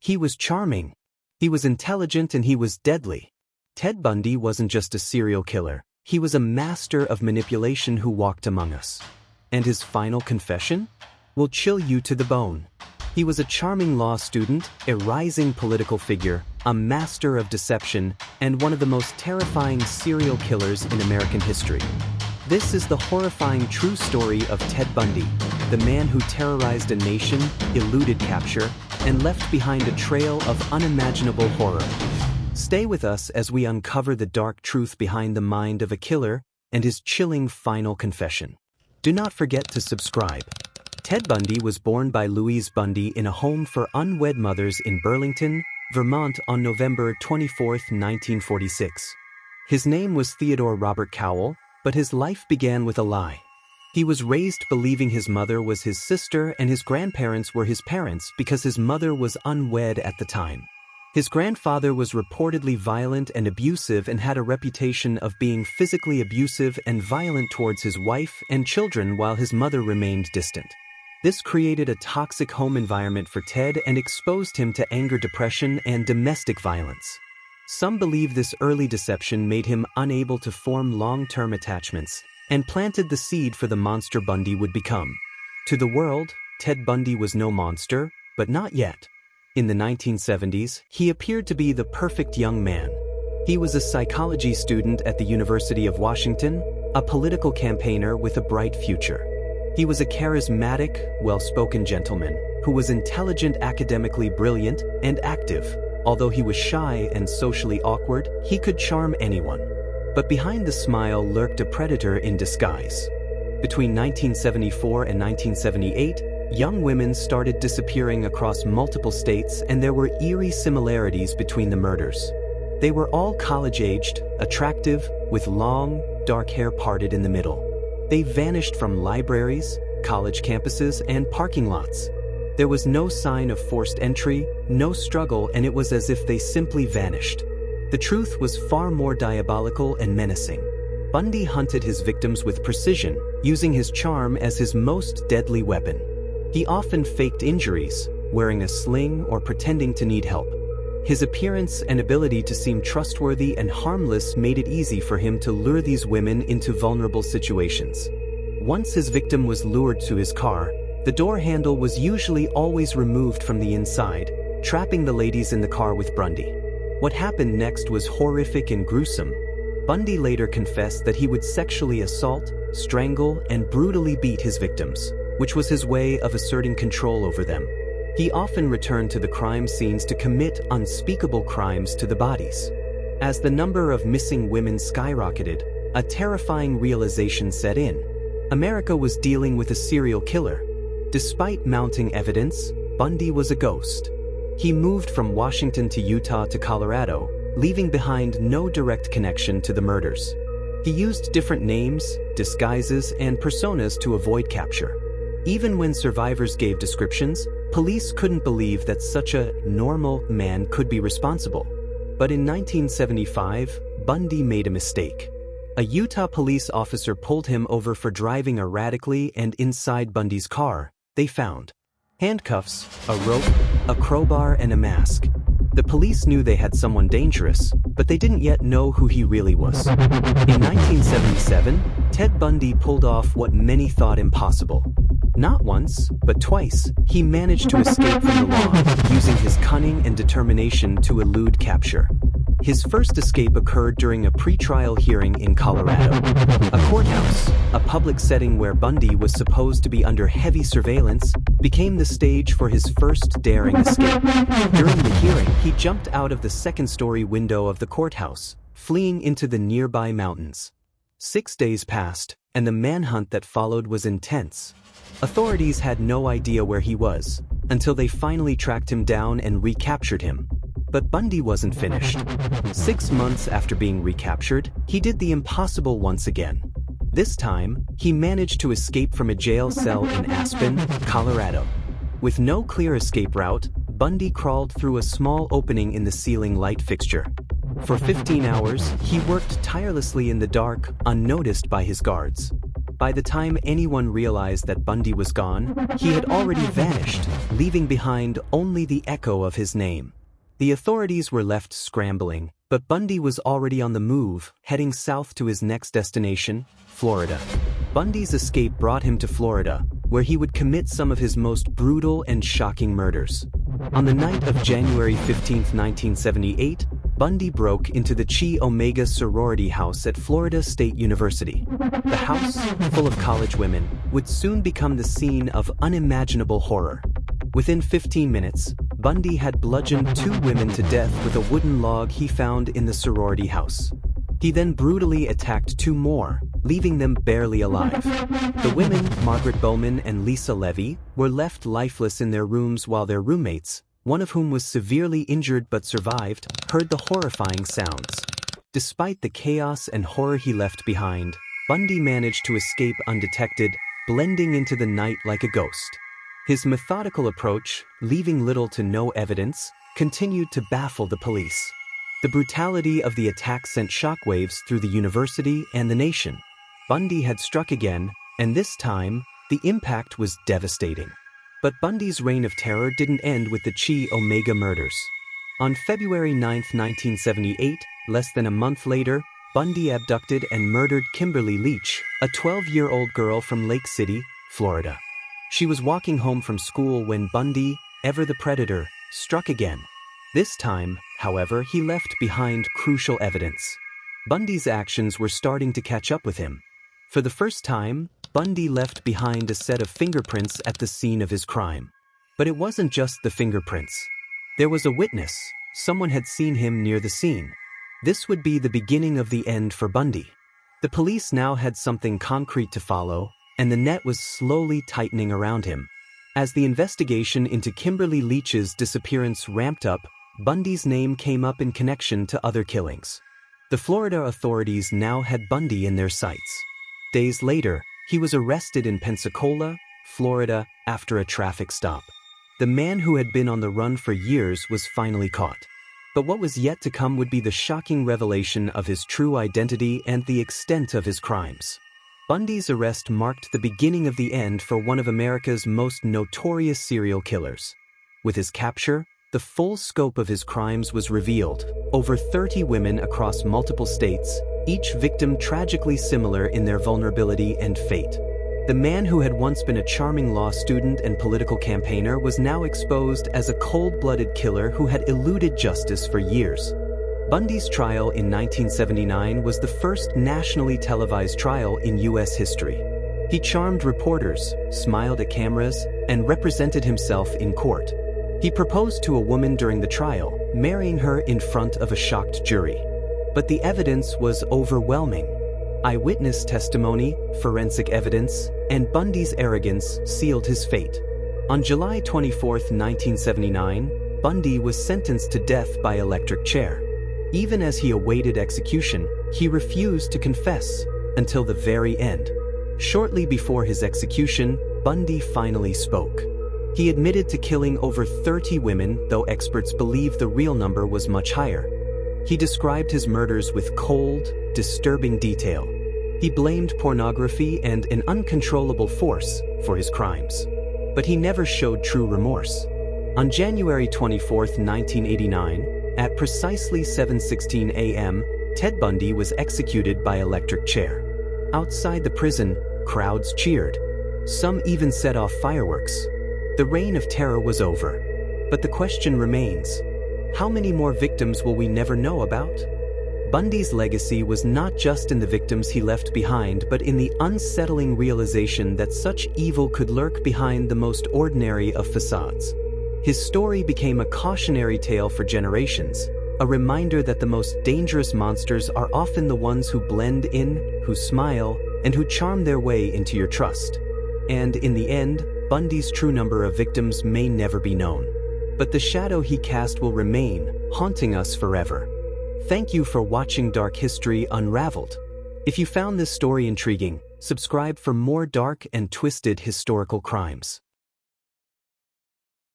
He was charming. He was intelligent and he was deadly. Ted Bundy wasn't just a serial killer, he was a master of manipulation who walked among us. And his final confession will chill you to the bone. He was a charming law student, a rising political figure, a master of deception, and one of the most terrifying serial killers in American history. This is the horrifying true story of Ted Bundy, the man who terrorized a nation, eluded capture, and left behind a trail of unimaginable horror. Stay with us as we uncover the dark truth behind the mind of a killer and his chilling final confession. Do not forget to subscribe. Ted Bundy was born by Louise Bundy in a home for unwed mothers in Burlington, Vermont on November 24, 1946. His name was Theodore Robert Cowell, but his life began with a lie. He was raised believing his mother was his sister and his grandparents were his parents because his mother was unwed at the time. His grandfather was reportedly violent and abusive and had a reputation of being physically abusive and violent towards his wife and children while his mother remained distant. This created a toxic home environment for Ted and exposed him to anger, depression, and domestic violence. Some believe this early deception made him unable to form long-term attachments and planted the seed for the monster Bundy would become. To the world, Ted Bundy was no monster, but not yet. In the 1970s, he appeared to be the perfect young man. He was a psychology student at the University of Washington, a political campaigner with a bright future. He was a charismatic, well-spoken gentleman who was intelligent, academically brilliant, and active. Although he was shy and socially awkward, he could charm anyone. But behind the smile lurked a predator in disguise. Between 1974 and 1978, young women started disappearing across multiple states and there were eerie similarities between the murders. They were all college-aged, attractive, with long, dark hair parted in the middle. They vanished from libraries, college campuses, and parking lots. There was no sign of forced entry, no struggle, and it was as if they simply vanished. The truth was far more diabolical and menacing. Bundy hunted his victims with precision, using his charm as his most deadly weapon. He often faked injuries, wearing a sling or pretending to need help. His appearance and ability to seem trustworthy and harmless made it easy for him to lure these women into vulnerable situations. Once his victim was lured to his car, the door handle was usually always removed from the inside, trapping the ladies in the car with Bundy. What happened next was horrific and gruesome. Bundy later confessed that he would sexually assault, strangle, and brutally beat his victims, which was his way of asserting control over them. He often returned to the crime scenes to commit unspeakable crimes to the bodies. As the number of missing women skyrocketed, a terrifying realization set in. America was dealing with a serial killer. Despite mounting evidence, Bundy was a ghost. He moved from Washington to Utah to Colorado, leaving behind no direct connection to the murders. He used different names, disguises, and personas to avoid capture. Even when survivors gave descriptions, police couldn't believe that such a normal man could be responsible. But in 1975, Bundy made a mistake. A Utah police officer pulled him over for driving erratically, and inside Bundy's car, they found handcuffs, a rope, a crowbar, and a mask. The police knew they had someone dangerous, but they didn't yet know who he really was. In 1977, Ted Bundy pulled off what many thought impossible. Not once, but twice, he managed to escape from the law, using his cunning and determination to elude capture. His first escape occurred during a pretrial hearing in Colorado. A courthouse, a public setting where Bundy was supposed to be under heavy surveillance, became the stage for his first daring escape. During the hearing, he jumped out of the second-story window of the courthouse, fleeing into the nearby mountains. 6 days passed, and the manhunt that followed was intense. Authorities had no idea where he was, until they finally tracked him down and recaptured him. But Bundy wasn't finished. 6 months after being recaptured, he did the impossible once again. This time, he managed to escape from a jail cell in Aspen, Colorado. With no clear escape route, Bundy crawled through a small opening in the ceiling light fixture. For 15 hours, he worked tirelessly in the dark, unnoticed by his guards. By the time anyone realized that Bundy was gone, he had already vanished, leaving behind only the echo of his name. The authorities were left scrambling, but Bundy was already on the move, heading south to his next destination, Florida. Bundy's escape brought him to Florida, where he would commit some of his most brutal and shocking murders. On the night of January 15, 1978, Bundy broke into the Chi Omega sorority house at Florida State University. The house, full of college women, would soon become the scene of unimaginable horror. Within 15 minutes, Bundy had bludgeoned 2 women to death with a wooden log he found in the sorority house. He then brutally attacked 2 more, leaving them barely alive. The women, Margaret Bowman and Lisa Levy, were left lifeless in their rooms while their roommates, one of whom was severely injured but survived, heard the horrifying sounds. Despite the chaos and horror he left behind, Bundy managed to escape undetected, blending into the night like a ghost. His methodical approach, leaving little to no evidence, continued to baffle the police. The brutality of the attack sent shockwaves through the university and the nation. Bundy had struck again, and this time, the impact was devastating. But Bundy's reign of terror didn't end with the Chi Omega murders. On February 9, 1978, less than a month later, Bundy abducted and murdered Kimberly Leach, a 12-year-old girl from Lake City, Florida. She was walking home from school when Bundy, ever the predator, struck again. This time, however, he left behind crucial evidence. Bundy's actions were starting to catch up with him. For the first time, Bundy left behind a set of fingerprints at the scene of his crime. But it wasn't just the fingerprints. There was a witness. Someone had seen him near the scene. This would be the beginning of the end for Bundy. The police now had something concrete to follow, and the net was slowly tightening around him. As the investigation into Kimberly Leach's disappearance ramped up, Bundy's name came up in connection to other killings. The Florida authorities now had Bundy in their sights. Days later, he was arrested in Pensacola, Florida, after a traffic stop. The man who had been on the run for years was finally caught. But what was yet to come would be the shocking revelation of his true identity and the extent of his crimes. Bundy's arrest marked the beginning of the end for one of America's most notorious serial killers. With his capture, the full scope of his crimes was revealed. Over 30 women across multiple states, each victim tragically similar in their vulnerability and fate. The man who had once been a charming law student and political campaigner was now exposed as a cold-blooded killer who had eluded justice for years. Bundy's trial in 1979 was the first nationally televised trial in U.S. history. He charmed reporters, smiled at cameras, and represented himself in court. He proposed to a woman during the trial, marrying her in front of a shocked jury. But the evidence was overwhelming. Eyewitness testimony, forensic evidence, and Bundy's arrogance sealed his fate. On July 24, 1979, Bundy was sentenced to death by electric chair. Even as he awaited execution, he refused to confess until the very end. Shortly before his execution, Bundy finally spoke. He admitted to killing over 30 women, though experts believe the real number was much higher. He described his murders with cold, disturbing detail. He blamed pornography and an uncontrollable force for his crimes. But he never showed true remorse. On January 24, 1989, at precisely 7:16 a.m., Ted Bundy was executed by electric chair. Outside the prison, crowds cheered. Some even set off fireworks. The reign of terror was over. But the question remains: how many more victims will we never know about? Bundy's legacy was not just in the victims he left behind, but in the unsettling realization that such evil could lurk behind the most ordinary of facades. His story became a cautionary tale for generations, a reminder that the most dangerous monsters are often the ones who blend in, who smile, and who charm their way into your trust. And in the end, Bundy's true number of victims may never be known. But the shadow he cast will remain, haunting us forever. Thank you for watching Dark History Unraveled. If you found this story intriguing, subscribe for more dark and twisted historical crimes.